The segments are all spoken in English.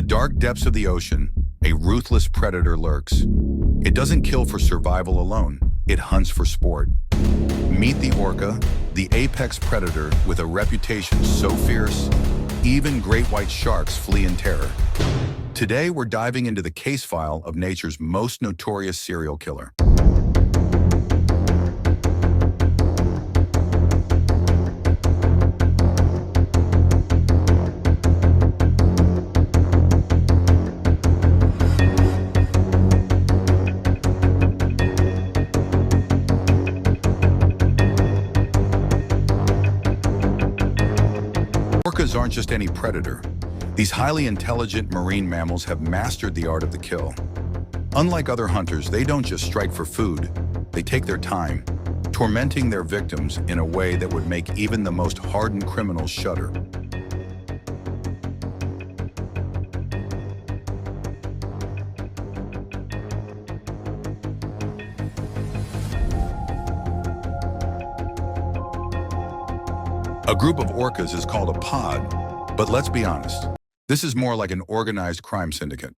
dark depths of the ocean, a ruthless predator lurks. It doesn't kill for survival alone, it hunts for sport. Meet the orca, the apex predator with a reputation so fierce, even great white sharks flee in terror. Today, we're diving into the case file of nature's most notorious serial killer. Orcas aren't just any predator. These highly intelligent marine mammals have mastered the art of the kill. Unlike other hunters, they don't just strike for food, they take their time, tormenting their victims in a way that would make even the most hardened criminals shudder. A group of orcas is called a pod, but let's be honest, this is more like an organized crime syndicate.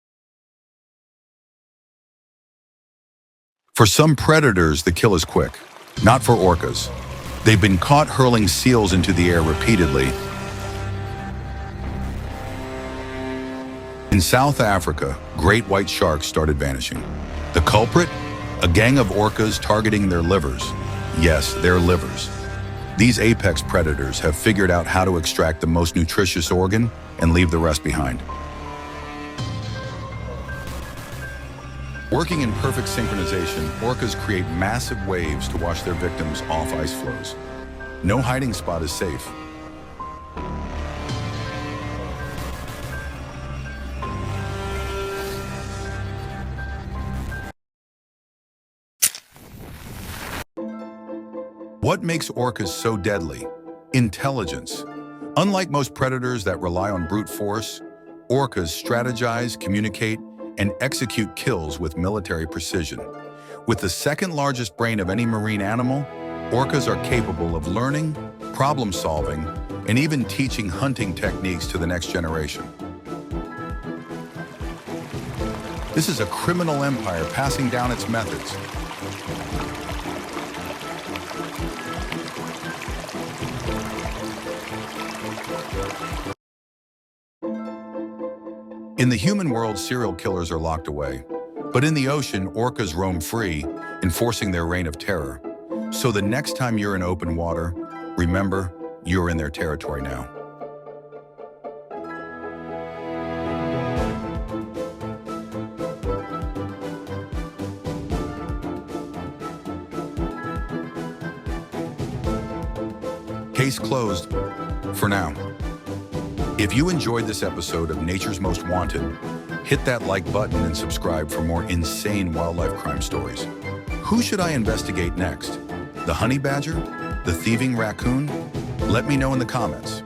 For some predators, the kill is quick. Not for orcas. They've been caught hurling seals into the air repeatedly. In South Africa, great white sharks started vanishing. The culprit? A gang of orcas targeting their livers. Yes, their livers. These apex predators have figured out how to extract the most nutritious organ and leave the rest behind. Working in perfect synchronization, orcas create massive waves to wash their victims off ice floes. No hiding spot is safe. What makes orcas so deadly? Intelligence. Unlike most predators that rely on brute force, orcas strategize, communicate, and execute kills with military precision. With the second largest brain of any marine animal, orcas are capable of learning, problem solving, and even teaching hunting techniques to the next generation. This is a criminal empire passing down its methods. In the human world, serial killers are locked away. But in the ocean, orcas roam free, enforcing their reign of terror. So the next time you're in open water, remember, you're in their territory now. Case closed, for now. If you enjoyed this episode of Nature's Most Wanted, hit that like button and subscribe for more insane wildlife crime stories. Who should I investigate next? The honey badger? The thieving raccoon? Let me know in the comments.